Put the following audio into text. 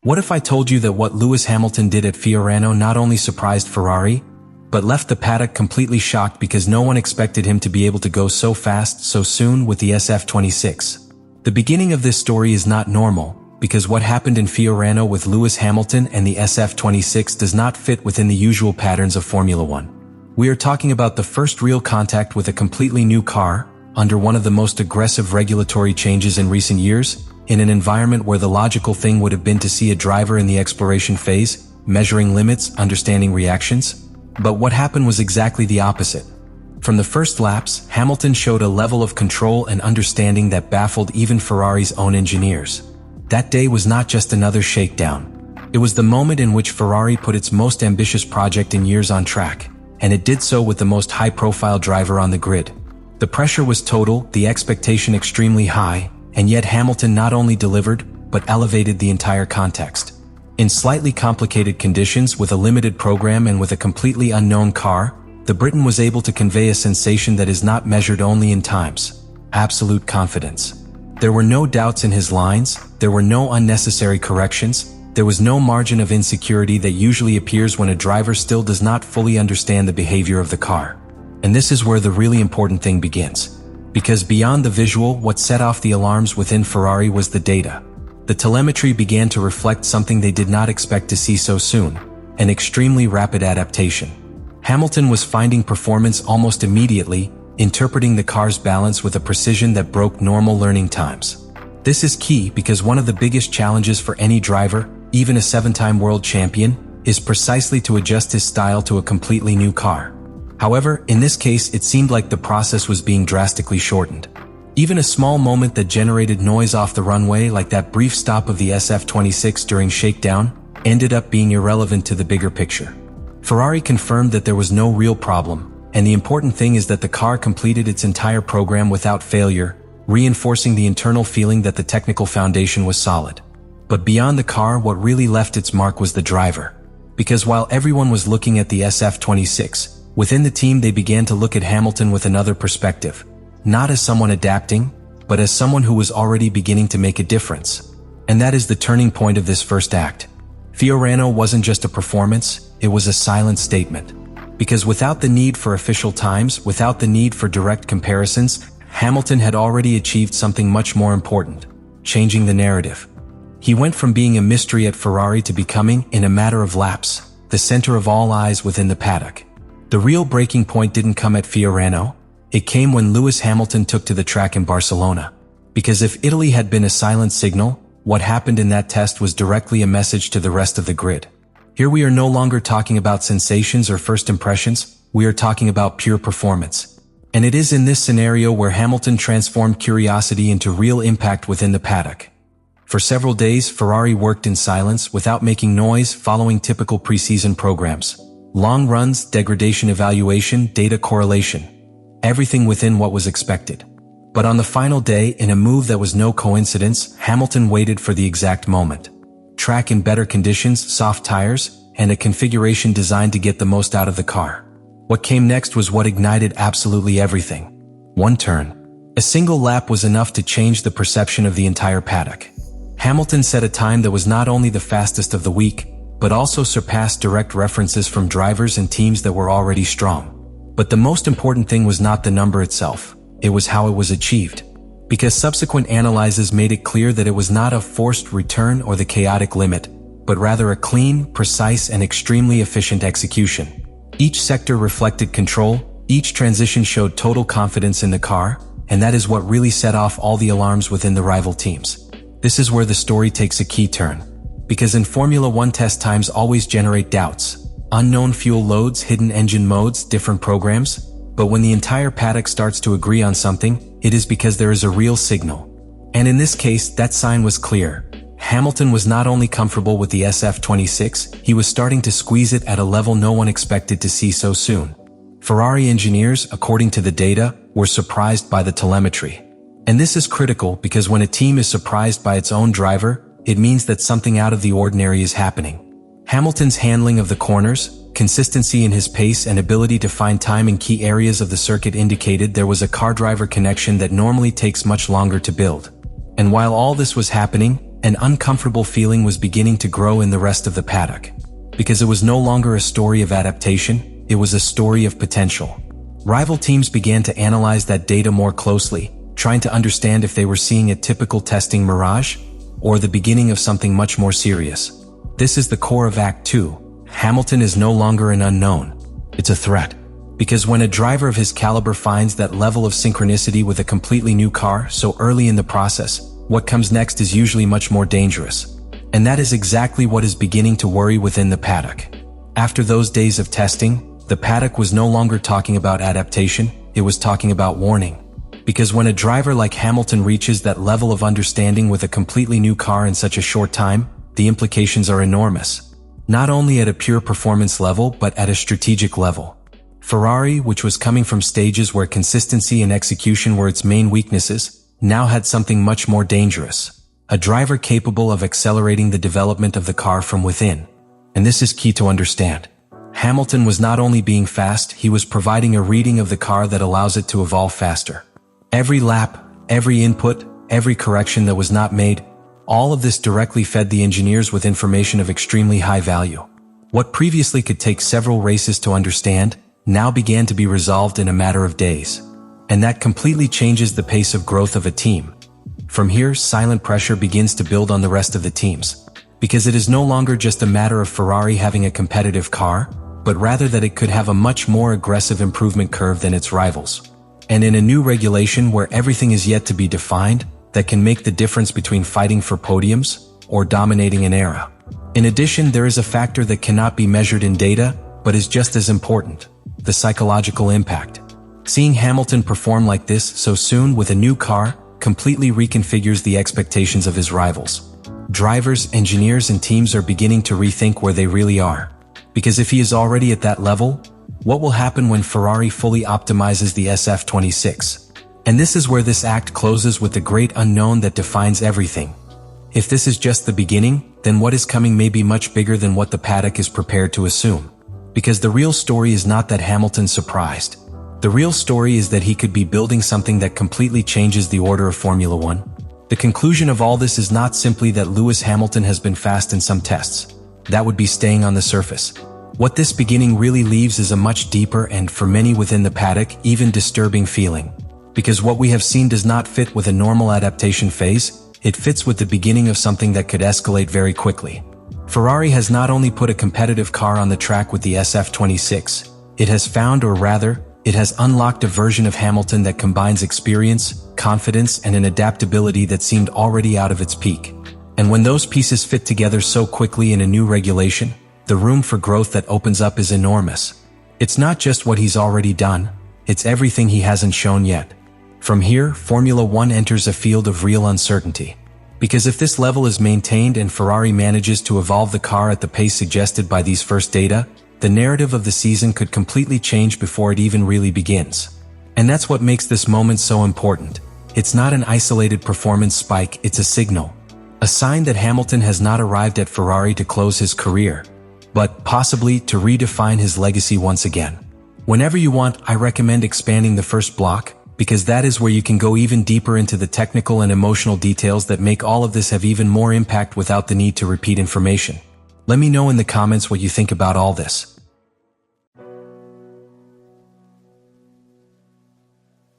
What if I told you that what Lewis Hamilton did at Fiorano not only surprised Ferrari, but left the paddock completely shocked because no one expected him to be able to go so fast so soon with the SF-26. The beginning of this story is not normal, because what happened in Fiorano with Lewis Hamilton and the SF-26 does not fit within the usual patterns of Formula One. We are talking about the first real contact with a completely new car, under one of the most aggressive regulatory changes in recent years, in an environment where the logical thing would have been to see a driver in the exploration phase, measuring limits, understanding reactions. But what happened was exactly the opposite. From the first laps, Hamilton showed a level of control and understanding that baffled even Ferrari's own engineers. That day was not just another shakedown. It was the moment in which Ferrari put its most ambitious project in years on track, and it did so with the most high-profile driver on the grid. The pressure was total, the expectation extremely high, and yet Hamilton not only delivered, but elevated the entire context. In slightly complicated conditions, with a limited program and with a completely unknown car, the Briton was able to convey a sensation that is not measured only in times: absolute confidence. There were no doubts in his lines, there were no unnecessary corrections, there was no margin of insecurity that usually appears when a driver still does not fully understand the behavior of the car. And this is where the really important thing begins. Because beyond the visual, what set off the alarms within Ferrari was the data. The telemetry began to reflect something they did not expect to see so soon: an extremely rapid adaptation. Hamilton was finding performance almost immediately, interpreting the car's balance with a precision that broke normal learning times. This is key because one of the biggest challenges for any driver, even a 7-time world champion, is precisely to adjust his style to a completely new car. However, in this case, it seemed like the process was being drastically shortened. Even a small moment that generated noise off the runway, like that brief stop of the SF-26 during shakedown, ended up being irrelevant to the bigger picture. Ferrari confirmed that there was no real problem, and the important thing is that the car completed its entire program without failure, reinforcing the internal feeling that the technical foundation was solid. But beyond the car, what really left its mark was the driver. Because while everyone was looking at the SF-26, within the team they began to look at Hamilton with another perspective. Not as someone adapting, but as someone who was already beginning to make a difference. And that is the turning point of this first act. Fiorano wasn't just a performance, it was a silent statement. Because without the need for official times, without the need for direct comparisons, Hamilton had already achieved something much more important: changing the narrative. He went from being a mystery at Ferrari to becoming, in a matter of laps, the center of all eyes within the paddock. The real breaking point didn't come at Fiorano, it came when Lewis Hamilton took to the track in Barcelona. Because if Italy had been a silent signal, what happened in that test was directly a message to the rest of the grid. Here we are no longer talking about sensations or first impressions, we are talking about pure performance. And it is in this scenario where Hamilton transformed curiosity into real impact within the paddock. For several days, Ferrari worked in silence, without making noise, following typical preseason programs. Long runs, degradation evaluation, data correlation. Everything within what was expected. But on the final day, in a move that was no coincidence, Hamilton waited for the exact moment. Track in better conditions, soft tires, and a configuration designed to get the most out of the car. What came next was what ignited absolutely everything. One turn. A single lap was enough to change the perception of the entire paddock. Hamilton set a time that was not only the fastest of the week, but also surpassed direct references from drivers and teams that were already strong. But the most important thing was not the number itself, it was how it was achieved. Because subsequent analyses made it clear that it was not a forced return or the chaotic limit, but rather a clean, precise, and extremely efficient execution. Each sector reflected control, each transition showed total confidence in the car, and that is what really set off all the alarms within the rival teams. This is where the story takes a key turn. Because in Formula One, test times always generate doubts. Unknown fuel loads, hidden engine modes, different programs. But when the entire paddock starts to agree on something, it is because there is a real signal. And in this case, that sign was clear. Hamilton was not only comfortable with the SF-26, he was starting to squeeze it at a level no one expected to see so soon. Ferrari engineers, according to the data, were surprised by the telemetry. And this is critical because when a team is surprised by its own driver, it means that something out of the ordinary is happening. Hamilton's handling of the corners, consistency in his pace, and ability to find time in key areas of the circuit indicated there was a car-driver connection that normally takes much longer to build. And while all this was happening, An uncomfortable feeling was beginning to grow in the rest of the paddock. Because it was no longer a story of adaptation, it was a story of potential. Rival teams began to analyze that data more closely, trying to understand if they were seeing a typical testing mirage, or the beginning of something much more serious. This is the core of Act 2. Hamilton is no longer an unknown. It's a threat. Because when a driver of his caliber finds that level of synchronicity with a completely new car so early in the process, what comes next is usually much more dangerous. And that is exactly what is beginning to worry within the paddock. After those days of testing, the paddock was no longer talking about adaptation, it was talking about warning. Because when a driver like Hamilton reaches that level of understanding with a completely new car in such a short time, the implications are enormous. Not only at a pure performance level, but at a strategic level. Ferrari, which was coming from stages where consistency and execution were its main weaknesses, now had something much more dangerous. A driver capable of accelerating the development of the car from within. And this is key to understand. Hamilton was not only being fast, he was providing a reading of the car that allows it to evolve faster. Every lap, every input, every correction that was not made, all of this directly fed the engineers with information of extremely high value. What previously could take several races to understand, now began to be resolved in a matter of days. And that completely changes the pace of growth of a team. From here, silent pressure begins to build on the rest of the teams. Because it is no longer just a matter of Ferrari having a competitive car, but rather that it could have a much more aggressive improvement curve than its rivals. And in a new regulation where everything is yet to be defined, that can make the difference between fighting for podiums or dominating an era. In addition, there is a factor that cannot be measured in data, but is just as important. The psychological impact. Seeing Hamilton perform like this so soon with a new car completely reconfigures the expectations of his rivals. Drivers, engineers, and teams are beginning to rethink where they really are. Because if he is already at that level, what will happen when Ferrari fully optimizes the SF-26? And this is where this act closes with the great unknown that defines everything. If this is just the beginning, then what is coming may be much bigger than what the paddock is prepared to assume. Because the real story is not that Hamilton's surprised. The real story is that he could be building something that completely changes the order of Formula One. The conclusion of all this is not simply that Lewis Hamilton has been fast in some tests. That would be staying on the surface. What this beginning really leaves is a much deeper and, for many within the paddock, even disturbing feeling. Because what we have seen does not fit with a normal adaptation phase, it fits with the beginning of something that could escalate very quickly. Ferrari has not only put a competitive car on the track with the SF-26, it has found, or rather, it has unlocked a version of Hamilton that combines experience, confidence, and an adaptability that seemed already out of its peak. And when those pieces fit together so quickly in a new regulation, the room for growth that opens up is enormous. It's not just what he's already done, it's everything he hasn't shown yet. From here, Formula One enters a field of real uncertainty. Because if this level is maintained and Ferrari manages to evolve the car at the pace suggested by these first data, the narrative of the season could completely change before it even really begins. And that's what makes this moment so important. It's not an isolated performance spike, it's a signal. A sign that Hamilton has not arrived at Ferrari to close his career, but possibly to redefine his legacy once again. Whenever you want, I recommend expanding the first block, because that is where you can go even deeper into the technical and emotional details that make all of this have even more impact without the need to repeat information. Let me know in the comments what you think about all this.